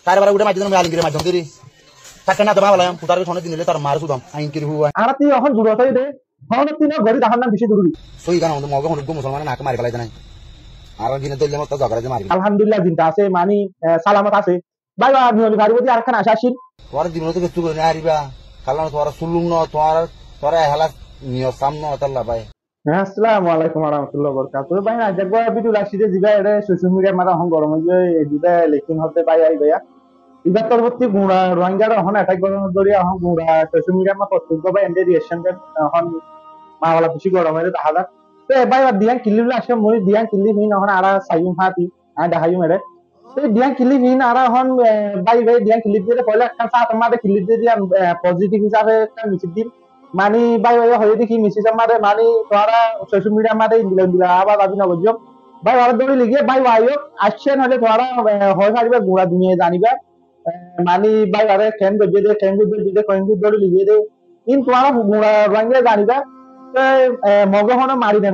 তার বারে উঠে মাঝে আলিঙ্গির মাধ্যম দিরি থাকে না তো ভাবলাম পুতার শোনে দিলে তার মার সুদাম আইনকির হুয়া আর তুই এখন জুড়ে হয়ে দে হন তুই না ঘরে দেখার নাম বেশি জরুরি সই গান আমাদের মগে হনুক মুসলমান নাক মারি ফেলাই নাই আর দিনে দলিলে মত ঝগড়া যে মারি আলহামদুলিল্লাহ জিনটা আছে মানি সালামত আছে ভাই নিয়লি ভারি বদি আরেকখান আশা আসিন তোর জীবন তো কিছু করে হারিবা কারণ তোর সুলুম ন তোর হেলা নিয় সামনে তাল্লা ভাই আসসালামু আলাইকুম ওয়া রাহমাতুল্লাহি ওয়া বারাকাতুহু ভাই না দেখবা ভিডিও লাগছি যে জিবা এর সোশ্যাল মিডিয়া মারা হন গরম হয়ে জিবা লেকিন হতে ভাই আই ভাইয়া ইবা পরবর্তী গুণা রোহিঙ্গার হন অ্যাটাক করানোর দরিয়া হন গুণা সোশ্যাল মিডিয়া মা প্রত্যেক ভাই এন্ডে রিঅ্যাকশন হন মাওলা খুশি গরম হয়ে দেখা যাক তো ভাই দিয়ান কিল্লি আসে মই দিয়ান কিল্লি হিন হন আরা সাইম হাতি আ দেখাইম এরে তো দিয়ান কিল্লি হিন আরা হন ভাই দিয়ান কিল্লি দিয়ে পয়লা একটা সাত মাদে কিল্লি দিয়ে দিয়া পজিটিভ হিসাবে একটা মিছিল দিন মানি ভাই হয়ে দেখি মিছিল মারে মানি তোরা সোশ্যাল মিডিয়া মারে ইন্দিলা আবার দাবি না বুঝছো ভাই ওরা দড়ি লিগে ভাই আইও আসছেন হলে তোরা হয় পারিবা গুড়া দুনিয়া জানিবা মানি ভাই আরে কেন দড়ি লিগে দে ইন তোরা গুড়া রঙে জানিবা মগে হনো মারি না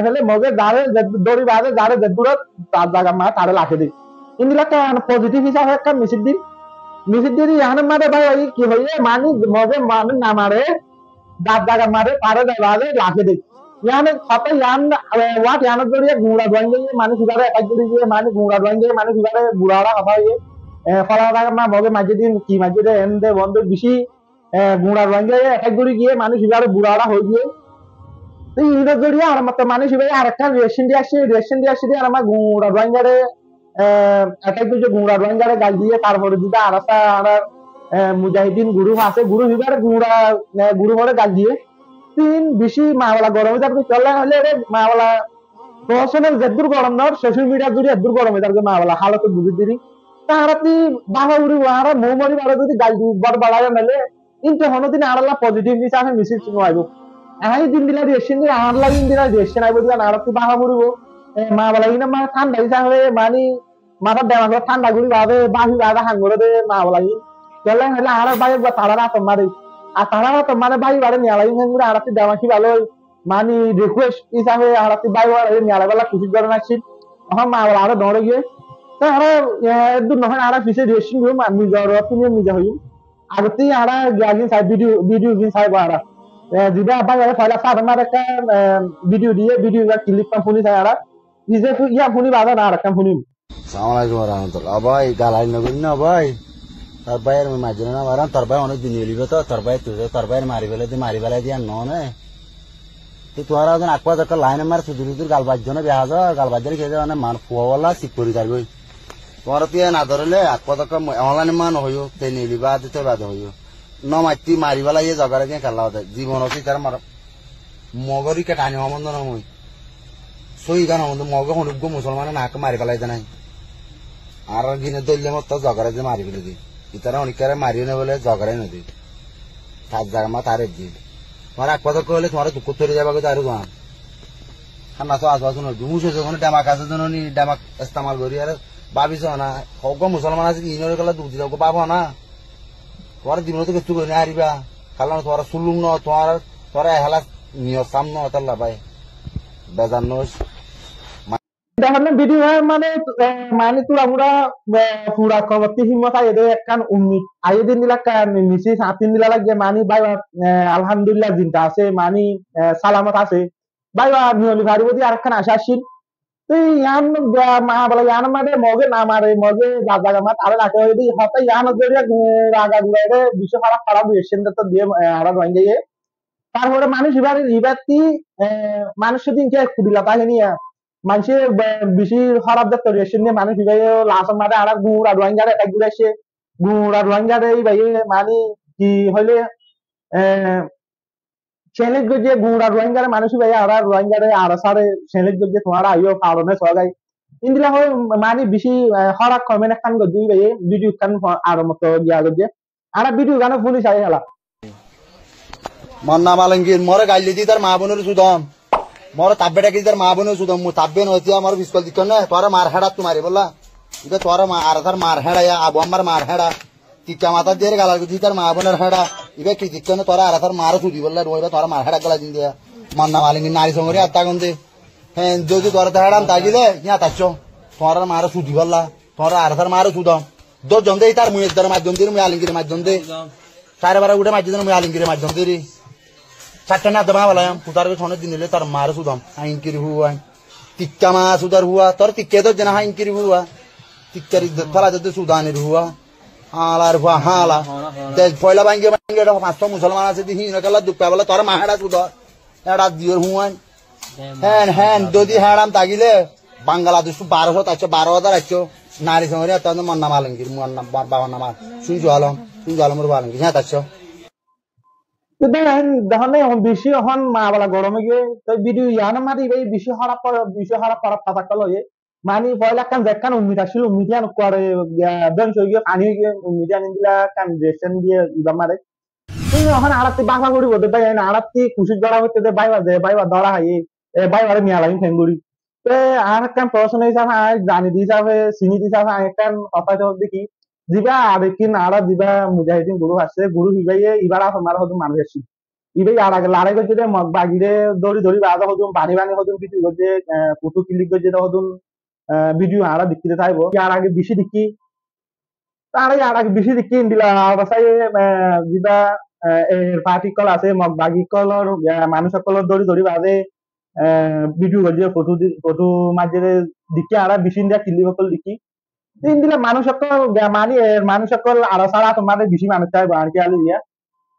ফেলে মগে যারে দড়ি বাজে যারে দূরত তার জায়গা মা তারে লাখে দিই ইন্দিলা পজিটিভ হিসাবে একটা মিছিল দিন মিছিল দিয়ে ইয়ান মারে ভাই ওই কি হইয়ে মানি মগে মানে না মারে দাঁত জায়গা মারে তারে বাজে লাখে দিই ইয়ান সাথে ইয়ান ওয়াট ইয়ানের জড়িয়ে গুড়া ড্রয়িং দিয়ে মানুষ ইবারে এক জড়ি দিয়ে মানে গুড়া ড্রয়িং দিয়ে মানুষ ইবারে বুড়ারা কথা হইয়ে ফলা জায়গা মা মগে মাঝে দিন কি মাঝে দে এন দে বন্ধ বেশি গুড়া ড্রয়িং দিয়ে এক জড়ি গিয়ে মানুষ ইবারে বুড়ারা হয়ে গিয়ে তো ইউরো জড়িয়ে আর মত মানুষ ইবারে আরেকটা রিয়েকশন দিয়ে আসছে আর আমার গুড়া ড্রয়িং এর এটাই যে গুড়া ড্রয়িং এর গাল দিয়ে তারপরে দিদা আরাসা আর মুজাহিদিন গুরু আছে গুরু ইবারে গুরু হলে গাল দিয়ে তিন বেশি মাওলা গরমে যাবে চলে হলে রে মাওলা প্রশাসনের যেদুর গরম নর সোশ্যাল মিডিয়া জুড়ে এদুর গরমে যাবে মাওলা হালত বুঝি দিরি তাহারা তুই বাবা উড়ি আর মৌমারি বাড়া যদি গাল দি বড় বাড়ায় মেলে কিন্তু হনদিন আড়ালা পজিটিভ হিসাবে মিছিল চিনো আইব আই দিন দিলা রিয়েকশন দিয়ে আড়লা দিন দিলা রিয়েকশন আইব দিলা আর তুই বাবা উড়িব মা বলা ইনা মা ঠান্ডা হিসাবে মানি মাথার দেওয়া ঠান্ডা গুড়ি ভাবে বাহি বাধা হাঙ্গরে দে মা বলা চলে হলে আর বাইরে তারা রাত মারে আর তারা তো মানে ভাই বাড়ি নিয়ালাই গুলো আরাতি দেওয়া কি ভালো মানে রিকোয়েস্ট হিসাবে আরাতি ভাই বাড়ি নিয়ালা বেলা খুশি করে নাকি এখন মা বলা আরো দৌড়ে গিয়ে তো আরো দূর নহয় আর পিছিয়ে রেশন রুম আর নিজের তুমি নিজে হই আগতেই আর গিয়ে সাই ভিডিও গিয়ে সাই বাড়া যেটা ভাই আর ফয়লা সাত আমার একটা ভিডিও ক্লিপ পা ফুনি সাই আর নিজে ইয়া ফুনি বাধা না আর একটা ফুনি আসসালামু আলাইকুম ওয়া রাহমাতুল্লাহ ভাই গালাই নগর না ভাই তার বাইরে মাঝে না মারান তার ভাই অনেক দিন এলিবে তো তার ভাই মারি ফেলে দিয়ে নে তো তোরা যখন আকবা একটা লাইনে মার সুদুর গাল বাজ্য না বেহা যা গাল বাজ্যারি খেয়ে যাওয়া মান ফুয়াওয়ালা চিপ করি যাবে তোরা তুই না ধরলে আকবা অনলাইনে মান হইও তে নিলিবা দিতে বাদে হইও ন মাতি মারি ফেলা ইয়ে জগারে দিয়ে খেলা হতে জীবন হচ্ছে তার মার মগরি কে টানি হমন্দ নমই সই গান হমন্দ মগে হনুক মুসলমানে নাক মারি ফেলাই নাই আর দিনে দলিলে মত জগারে যে মারি ফেলে দিই ইতারা অনেকারে মারিও না বলে জগারে নদী তার জায়গা মা তার দি তোমার এক কথা কহলে তোমার দুঃখ তৈরি যাবে তো আরো গান ঠান্ডা তো আসবাস নদী মুছে যখন ডামাক আছে নি ডামাক ইস্তেমাল করি আর ভাবিস না হোক মুসলমান আছে ইনরে গেলে দুধ দিলে পাবো না তোমার জীবন তো কিছু করে হারিবা কারণ তোমার সুলুম ন তোমার হেলা নিয় সামনে তাল্লা ভাই বেজান নস দেখেন ভিডিও মানে মানে তোরা পুরা কবতি হিম্মত আই দে একখান উম্মিদ আই দিন দিলা মিছি 7 দিন দিলা লাগে মানি ভাই আলহামদুলিল্লাহ জিনটা আছে মানি সালামত আছে ভাই নিয়লি ভারি বদি আরেকখান আশা আসিল তুই ইয়ান মা বলে ইয়ান মারে মগে না মারে মগে জায়গা মাত আরে রাখে যদি হতে ইয়ান জড়িয়ে রাগা গুড়ে বিশ্ব খারাপ রিয়েকশন তো দিয়ে আরা রয়ে গিয়ে তারপরে মানুষ ইবাতি মানুষের দিনকে খুদিলা তাই মানুষের বেশি খারাপ দেখতে রিয়েকশন নিয়ে মানুষ লাস্ট মাঠে আর গুড়া রোহিঙ্গারে এক ঘুরে আসে গুড়া রোহিঙ্গারে ভাই মানে কি হইলে চ্যালেঞ্জ গিয়ে গুড়া রোহিঙ্গারে মানুষ ভাই আর রোহিঙ্গারে আর সারে চ্যালেঞ্জ গিয়ে তোমার আইও কারণে সগাই ইন্দিলা হয় মানে বেশি খারাপ কমেন্ট খান গদি ভাই ভিডিও খান আর মতো গিয়া গিয়ে আর ভিডিও গানে পুলিশ আই হেলা মন্না মালঙ্গির মরে গাইলি দি তার মা বোনের সুদম মোর তাব্বেটা কি তার মা বোনের সুদম মু তাব্বে নতি আমার বিস্কল দিত না তোরা মার হেড়া তোমারে বললা এটা তোরা মা আর তার মার হেড়া আবু আমার মার হেড়া টিকা মাথা দিয়ে গালা দি তার মা বোনের হেড়া ইবে কি দিত না তোরা আর তার মার সুদি বললা রইবা তোরা মার হেড়া গলা দিন দিয়া মন্না মালঙ্গির নারী সঙ্গে আত্তা গন্দে হ্যাঁ যদি তোরা হেড়াম তাগিলে ইয়া তাচ্ছ তোরা মার সুদি বললা তোরা আর তার মার সুদম দশজন দেই তার মুয়ের দ্বারা মাধ্যম দিয়ে মুই আলিঙ্গির মাধ্যম দে সাড়ে বারো উঠে মাধ্যম মুই আলিঙ্গির মাধ্যম দিয়ে চারটা না দেবা বলাম পুতার সনের দিন দিলে তার মারে সুদাম আইনকির হুয়া টিক্কা মা সুদার হুয়া তোর টিক্কে তো জানা আইনকির হুয়া টিক্কারি ফলা যদি সুদানের হুয়া হালার হুয়া হালা পয়লা ভাঙ্গে ভাঙ্গে পাঁচটা মুসলমান আছে দি হিনকালা দুপা বলে তোর মাহাড়া সুদর এটা দিওর হুয়ান হ্যাঁ হ্যাঁ যদি হ্যাঁ তাগিলে বাংলাদেশ 12,000 আছো নারী সঙ্গে তখন মন্না মালঙ্গির বাবার নাম শুনছো আলমের বালঙ্গির হ্যাঁ তাচ্ছ দেখুন বেশি এখন মা বলা গরমে গিয়ে ভিডিও ইয়ানো মারি ভাই বেশি হরা পড়া পাতা কল মানে পয়লা কান দেখান উম্মিদ আসছিল উম্মিদিয়ান করে বেঞ্চ হয়ে গিয়ে পানি হয়ে গিয়ে উম্মিদিয়ান দিলা কান ড্রেসন দিয়ে ইবা মারে তুই এখন আড়াতি বাসা করি বলতে ভাই আড়াতি খুশি জড়া হইতে বাইবা ধরা হয় বাইবারে মিয়া লাগি ফেঙ্গুড়ি আর একটা প্রশ্ন হিসাবে জানি হিসাবে চিনি হিসাবে একটা কথা দেখি দিবা আরেকিন আড়া দিবা মুজাহিদিন গুরু আছে গুরু হিবাইয়ে ইবারা আমার হদুম মানুষ আসি ইবাই আড়া লাড়াই গজে দে মগ বাগিরে দড়ি দড়ি বাজা হদুম বানি বানি হদুম কিছু গজে ফটো ক্লিক গজে হদুম ভিডিও আড়া দেখিতে থাকব আর আগে বেশি দেখি তার আর আগে বেশি দেখি দিলা বাসাই দিবা পার্টি কল আছে মগ বাগি কলর মানুষ কলর দড়ি দড়ি বাজে ভিডিও গজে ফটো মাঝে দেখি আড়া বেশি দিয়া কিলি বকল দেখি তিন দিলে মানুষ মানে মানুষ আরো ছাড়া তোমার বেশি মানুষ চাইবো আর কি আলি দিয়া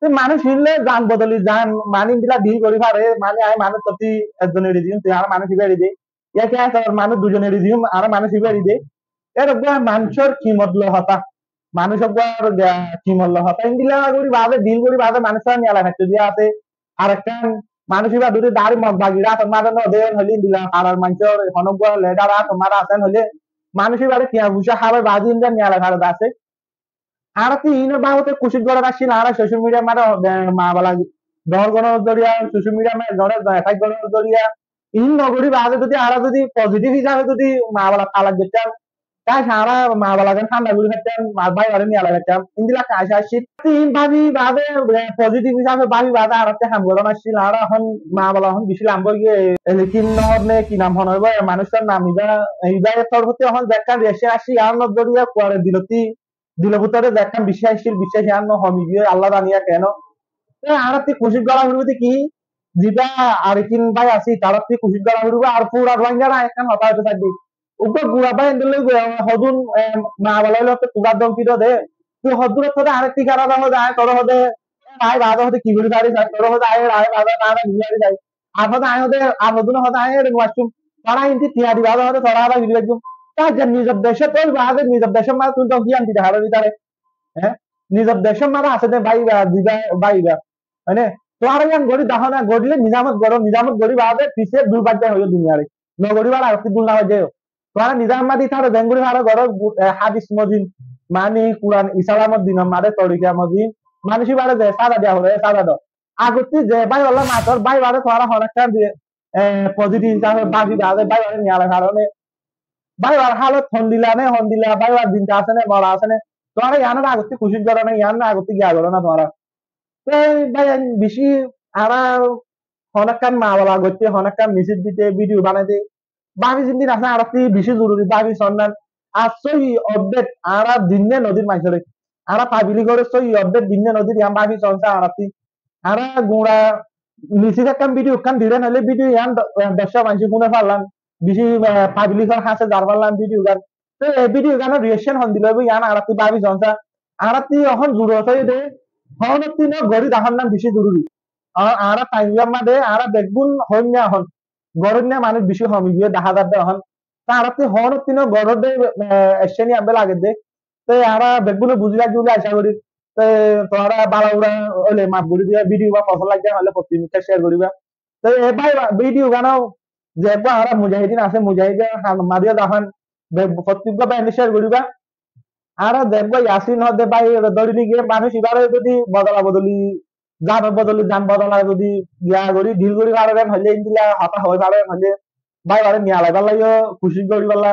মানুষ হিললে যান বদলি যান মানে দিলা ডিল করি পারে মানে আমি মানুষ প্রতি একজনের দিম তুই আর মানুষ হিবাই দে ইয়াকে মানুষ দুজনের দিম আর মানুষ হিবাই দে এরকম মানুষের কি মতল হতা মানুষ কি মূল্য হতা ইন্দিলা করি বাদে ডিল করি বাদে মানুষের নিয়ালা থাকতে দিয়া আছে আর একটা মানুষ হিবা দুটো দাঁড়ি মগ বাগিরা তোমার দেন হলি দিলা আর মানুষের হনক লেডারা তোমার আছেন হলে মানুষের বাড়ি টিয়া ভুষা খাবার বাজি ইন্ডিয়া নিয়ালা ভারত আছে আর কি ইনো বাবতে কুশিত গড় আসছিল আর সোশ্যাল মিডিয়া মারা মা বলা দল গণ দরিয়া সোশ্যাল মিডিয়া মানে গড় এফাই গণ দরিয়া ইন নগরী বাদে যদি আর যদি পজিটিভ হিসাবে যদি মা বলা খালাক দিতাম তাই সারা মা বলা গান ঠান্ডা গুলি খাইতাম মা ভাই বাড়ি নিয়ে লাগাইতাম ইন্দিলা কাজ আসছি তিন ভাবি বাদে পজিটিভ হিসাবে ভাবি বাদে আর একটা হাম গড় আসছিল আর এখন মা বলা এখন বেশি লাম্ব গিয়ে লেকিন নহর নে কি নাম হন মানুষের নাম ইবা সর্বতি এখন দেখা রেসে আসি আর নদরিয়া পরে দিলভূতরে দেখান বিশ্বাসী আর হমি গিয়ে আল্লাহ জানিয়া কেন আরতি খুশি গলা হইবে কি যেটা আরেকিন ভাই আছি তারতি খুশি গলা হইবে আর পুরা রোহিঙ্গারা এখন হতা হতে থাকবে উপর গুড়া ভাই দিলে হদুন না বলাইলে তো পুরা দম কি দে তুই হদুর তোরে আরেকটি কারা দাও যায় তোর হদে আয় বাদা হতে কি বলি দাঁড়ি যায় তোর হদে আয় বাদা না নিয়ে যায় আর হদে আয় হদে আর হদুন হদে আয় রে ওয়াসুম তারা ইনতি তিয়াদি বাদা হদে তোরা আদা ভিডিও একদম তার যে নিজের দেশে তোর বাদে নিজের দেশের মা তুই তো কি আনতি হারাবি তারে হ্যাঁ নিজের দেশের মারা আছে বাইবা দিবা বাইবা মানে তোর ইয়ান গড়ি দাহ না গড়িলে নিজামত গড়ি বাদে পিছে দুর্ভাগ্য হইল দুনিয়ারে নগরী বাড়া আরতি দুল না হয় যেও তোরা নিজাম মাদি থারে বেঙ্গুরি ভাড়া গড় হাদিস মদিন মানি কুরআন ইসলামত দিন মারে তরিকা মদিন মানুষই বাড়ে যে সাদা দেওয়া হলো সাদা দাও আগতি যে বাই হলো মাতর বাই বাড়ে তোরা হরকা দিয়ে পজিটিভ হিসাবে বাজি বাদে বাই বাড়ে নিয়ালে কারণে বাই বার হালত হন্দিলা বাই বার দিনটা আছে না বড় আছে না তোরা ইয়ানের আগতে খুশি করো না ইয়ান আগতে গিয়া করো না তোরা তো ভাই বেশি আর হনকান মা বলা করতে হনকান মিছিল দিতে ভিডিও বানাইতে বাকি জিনিস আছে আর বেশি জরুরি বাকি সন্ধান আর সই অপডেট আর দিনে নদীর মাঝে আর পাবিলি করে সই অপডেট দিনে নদীর ইয়ান বাকি চলছে আর গুড়া মিছিল একটা ভিডিও কান দিলে নাহলে ভিডিও ইয়ান 10 মানুষ শুনে পারলাম বেশি পাবলিকের হাসে যার পারলাম ভিডিও গান তো এই ভিডিও গানের রিয়েকশন হন দিলে ইয়ান আর বাকি চলছে আর এখন জুড়ে হয়ে দে হন তিন গড়ি দেখার নাম বেশি জরুরি আর টাইম মাঝে আর দেখবুন হন না হন গড়ের না মানুষ বেশি হমি গিয়ে দেখা যাবে হন তার হন তিন গড়ের দে এসে আনবে লাগে দে তো আর দেখবুন বুঝলা জুলে আশা করি তো তোরা বালা উড়া হলে মাপ গুলি দিয়ে ভিডিও বা ফসল লাগে হলে প্রতিনিধিটা শেয়ার করিবা তো এবার ভিডিও গানাও যে আর মুজাহিদিন আছে মুজাহিদিন মারিয়া দেখান প্রত্যেকটা বাহিনী শেয়ার করিবা আর দেখবো ইয়াসিন হতে ভাই দড়ি গিয়ে মানুষ এবারে যদি যান বদলা যদি ইয়া করি ঢিল করি পারেন হলে ইন্দিলা হতা হয়ে পারেন হলে ভাই বারে নিয়া লাগার লাগে খুশি করি পারলা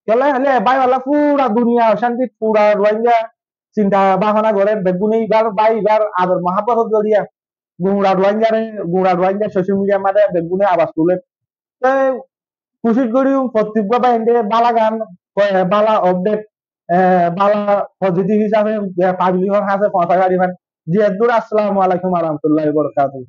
কেলে হলে ভাই বালা পুরা দুনিয়া অশান্তি পুরা রোহিঙ্গা চিন্তা ভাবনা করে বেগুন এইবার ভাই এবার আদর মহাপথ জড়িয়া গুড়া রোহিঙ্গা সোশ্যাল মিডিয়ার মাঝে বেগুনে আবাস তুলে খুশি করি প্রত্যেক বাবা বালা গান বালা আপডেট বালা পজিটিভ হিসাবে পাবলিকের কাছে পৌঁছা পারিবেন। জিয়াদুর আসসালামু আলাইকুম রহমতুল্লাহ বরকাতুহ।